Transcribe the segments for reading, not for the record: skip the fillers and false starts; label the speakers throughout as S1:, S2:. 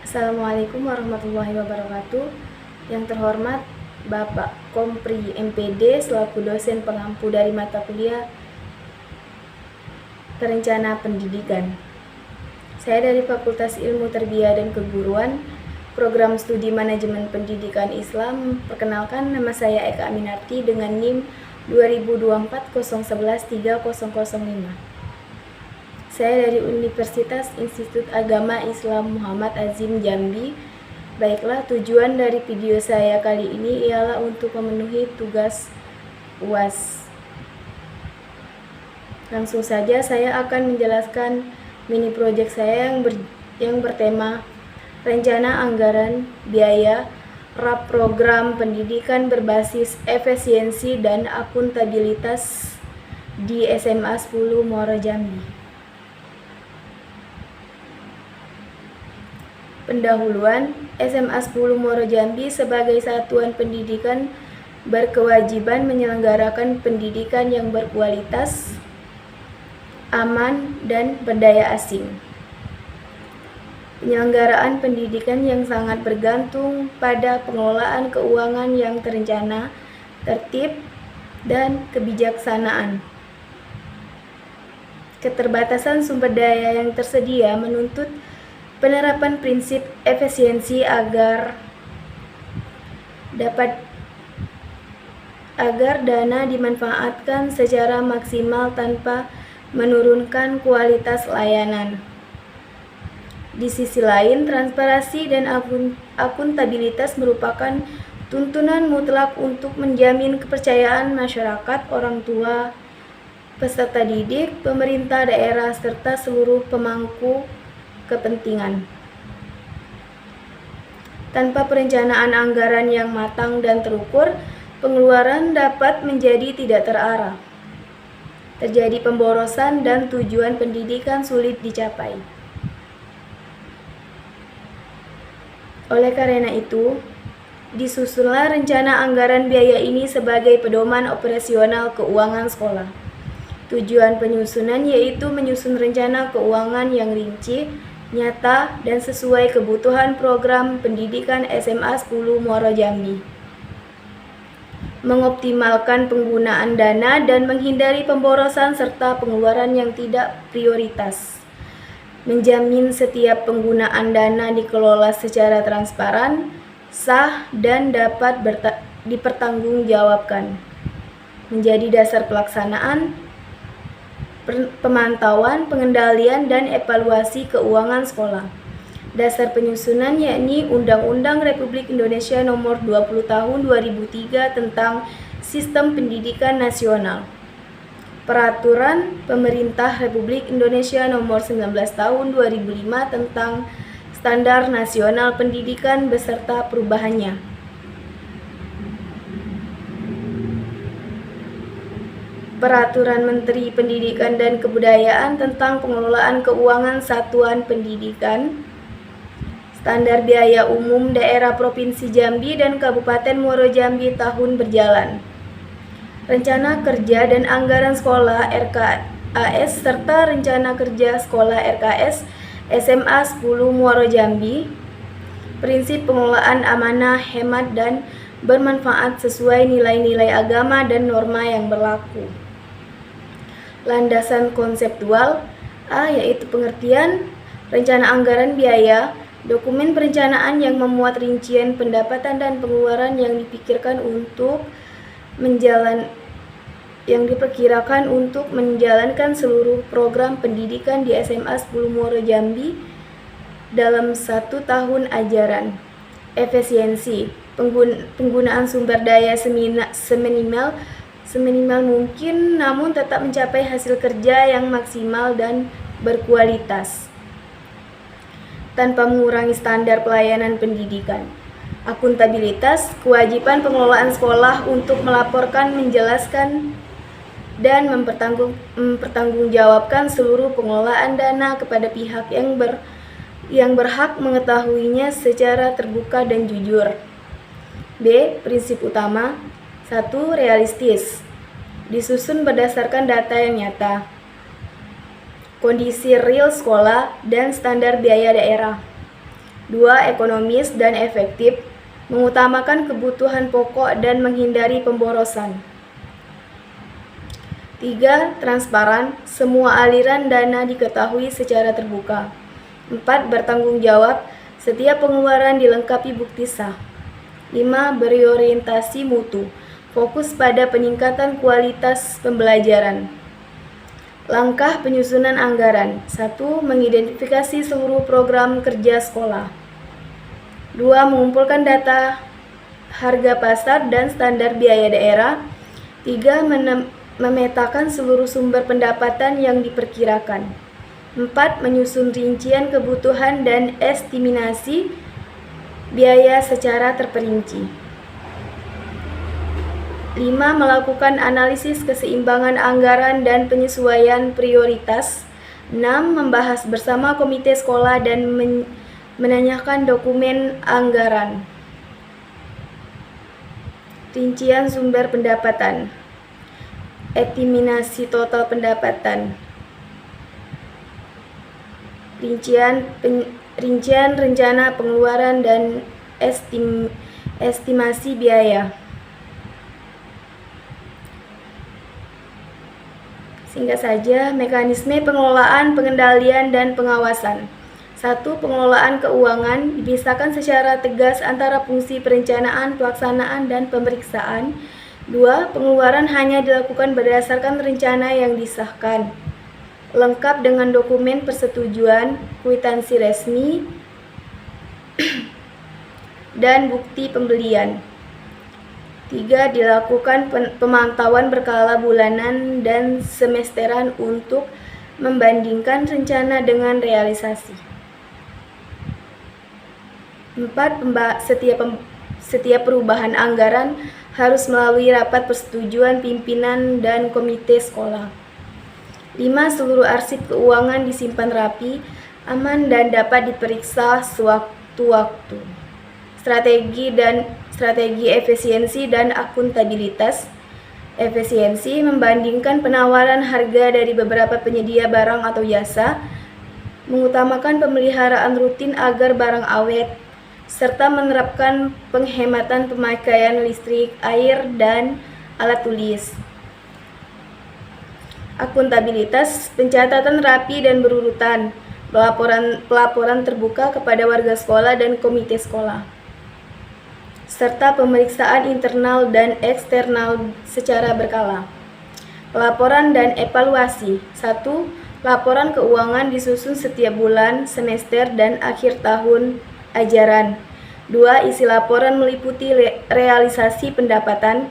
S1: Assalamualaikum warahmatullahi wabarakatuh. Yang terhormat Bapak Kompri MPD selaku dosen pengampu dari mata kuliah Perencana Pendidikan. Saya dari Fakultas Ilmu Tarbiyah dan Keguruan, Program Studi Manajemen Pendidikan Islam. Perkenalkan, nama saya Eka Aminarti dengan NIM 202401130005. Saya dari Universitas Institut Agama Islam Muhammad Azim Jambi. Baiklah, tujuan dari video saya kali ini ialah untuk memenuhi tugas UAS. Langsung saja saya akan menjelaskan mini project saya yang bertema Rencana Anggaran Biaya RAP Program Pendidikan Berbasis Efisiensi dan Akuntabilitas di SMA 10 Muaro Jambi. Pendahuluan, SMA 10 Muaro Jambi sebagai satuan pendidikan berkewajiban menyelenggarakan pendidikan yang berkualitas, aman, dan berdaya asing. Penyelenggaraan pendidikan yang sangat bergantung pada pengelolaan keuangan yang terencana, tertib, dan kebijaksanaan. Keterbatasan sumber daya yang tersedia menuntut penerapan prinsip efisiensi agar dana dimanfaatkan secara maksimal tanpa menurunkan kualitas layanan. Di sisi lain, transparansi dan akuntabilitas merupakan tuntunan mutlak untuk menjamin kepercayaan masyarakat, orang tua, peserta didik, pemerintah daerah, serta seluruh pemangku kepentingan. Tanpa perencanaan anggaran yang matang dan terukur, pengeluaran dapat menjadi tidak terarah. Terjadi pemborosan dan tujuan pendidikan sulit dicapai. Oleh karena itu, disusunlah rencana anggaran biaya ini sebagai pedoman operasional keuangan sekolah. Tujuan penyusunan yaitu menyusun rencana keuangan yang rinci, nyata, dan sesuai kebutuhan program pendidikan SMA 10 Muaro Jambi. Mengoptimalkan penggunaan dana dan menghindari pemborosan serta pengeluaran yang tidak prioritas. Menjamin setiap penggunaan dana dikelola secara transparan, sah, dan dapat dipertanggungjawabkan. Menjadi dasar pelaksanaan, pemantauan, pengendalian, dan evaluasi keuangan sekolah. Dasar penyusunan yakni Undang-Undang Republik Indonesia Nomor 20 Tahun 2003 tentang Sistem Pendidikan Nasional. Peraturan Pemerintah Republik Indonesia Nomor 19 Tahun 2005 tentang Standar Nasional Pendidikan beserta perubahannya. Peraturan Menteri Pendidikan dan Kebudayaan tentang pengelolaan keuangan satuan pendidikan, standar biaya umum daerah Provinsi Jambi dan Kabupaten Muaro Jambi tahun berjalan, rencana kerja dan anggaran sekolah RKAS serta rencana kerja sekolah RKS SMA 10 Muaro Jambi, prinsip pengelolaan amanah, hemat, dan bermanfaat sesuai nilai-nilai agama dan norma yang berlaku. Landasan konseptual yaitu pengertian rencana anggaran biaya, dokumen perencanaan yang memuat rincian pendapatan dan pengeluaran yang diperkirakan untuk menjalankan seluruh program pendidikan di SMA 10 Muaro Jambi dalam 1 tahun ajaran. Efisiensi, penggunaan sumber daya seminimal mungkin namun tetap mencapai hasil kerja yang maksimal dan berkualitas tanpa mengurangi standar pelayanan pendidikan. Akuntabilitas, kewajiban pengelolaan sekolah untuk melaporkan, menjelaskan, dan mempertanggungjawabkan seluruh pengelolaan dana kepada pihak yang berhak mengetahuinya secara terbuka dan jujur. B. Prinsip utama 1. Realistis. Disusun berdasarkan data yang nyata, kondisi real sekolah, dan standar biaya daerah. 2. Ekonomis dan efektif, mengutamakan kebutuhan pokok dan menghindari pemborosan. 3. Transparan, semua aliran dana diketahui secara terbuka. 4. Bertanggung jawab, setiap pengeluaran dilengkapi bukti sah. 5. Berorientasi mutu, fokus pada peningkatan kualitas pembelajaran. Langkah penyusunan anggaran. 1. Mengidentifikasi seluruh program kerja sekolah. 2. Mengumpulkan data harga pasar dan standar biaya daerah. 3. Memetakan seluruh sumber pendapatan yang diperkirakan. 4. Menyusun rincian kebutuhan dan estimasi biaya secara terperinci. 5. Melakukan analisis keseimbangan anggaran dan penyesuaian prioritas. 6. Membahas bersama komite sekolah dan menanyakan dokumen anggaran. Rincian sumber pendapatan. Estimasi total pendapatan. Rincian rencana pengeluaran dan estimasi biaya. Singkat saja, mekanisme pengelolaan, pengendalian, dan pengawasan. 1. Pengelolaan keuangan dipisahkan secara tegas antara fungsi perencanaan, pelaksanaan, dan pemeriksaan. 2. Pengeluaran hanya dilakukan berdasarkan rencana yang disahkan, lengkap dengan dokumen persetujuan, kwitansi resmi, dan bukti pembelian. 3. Dilakukan pemantauan berkala bulanan dan semesteran untuk membandingkan rencana dengan realisasi. 4. Setiap perubahan anggaran harus melalui rapat persetujuan pimpinan dan komite sekolah. 5. Seluruh arsip keuangan disimpan rapi, aman, dan dapat diperiksa sewaktu-waktu. Strategi efisiensi dan akuntabilitas. Efisiensi membandingkan penawaran harga dari beberapa penyedia barang atau jasa, mengutamakan pemeliharaan rutin agar barang awet, serta menerapkan penghematan pemakaian listrik, air, dan alat tulis. Akuntabilitas, pencatatan rapi dan berurutan, pelaporan terbuka kepada warga sekolah dan komite sekolah, serta pemeriksaan internal dan eksternal secara berkala. Pelaporan dan evaluasi. 1. Laporan keuangan disusun setiap bulan, semester, dan akhir tahun ajaran. 2. Isi laporan meliputi realisasi pendapatan,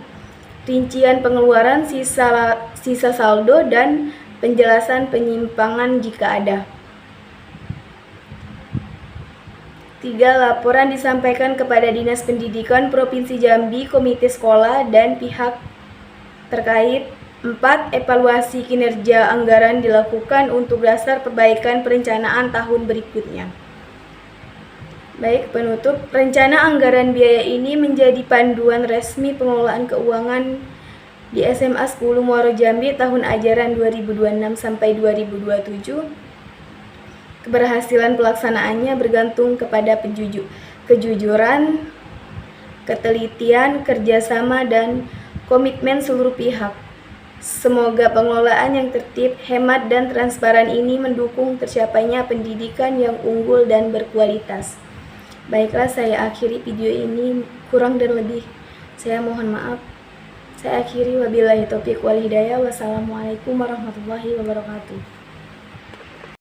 S1: rincian pengeluaran, sisa saldo, dan penjelasan penyimpangan jika ada. 3. Laporan disampaikan kepada Dinas Pendidikan Provinsi Jambi, komite sekolah, dan pihak terkait. 4. Evaluasi kinerja anggaran dilakukan untuk dasar perbaikan perencanaan tahun berikutnya. Baik, penutup, rencana anggaran biaya ini menjadi panduan resmi pengelolaan keuangan di SMA 10 Muaro Jambi tahun ajaran 2026 sampai 2027. Keberhasilan pelaksanaannya bergantung kepada kejujuran, ketelitian, kerjasama, dan komitmen seluruh pihak. Semoga pengelolaan yang tertib, hemat, dan transparan ini mendukung tercapainya pendidikan yang unggul dan berkualitas. Baiklah, saya akhiri video ini, kurang dan lebih saya mohon maaf. Saya akhiri, wabillahi taufiq wal hidayah. Wassalamualaikum warahmatullahi wabarakatuh.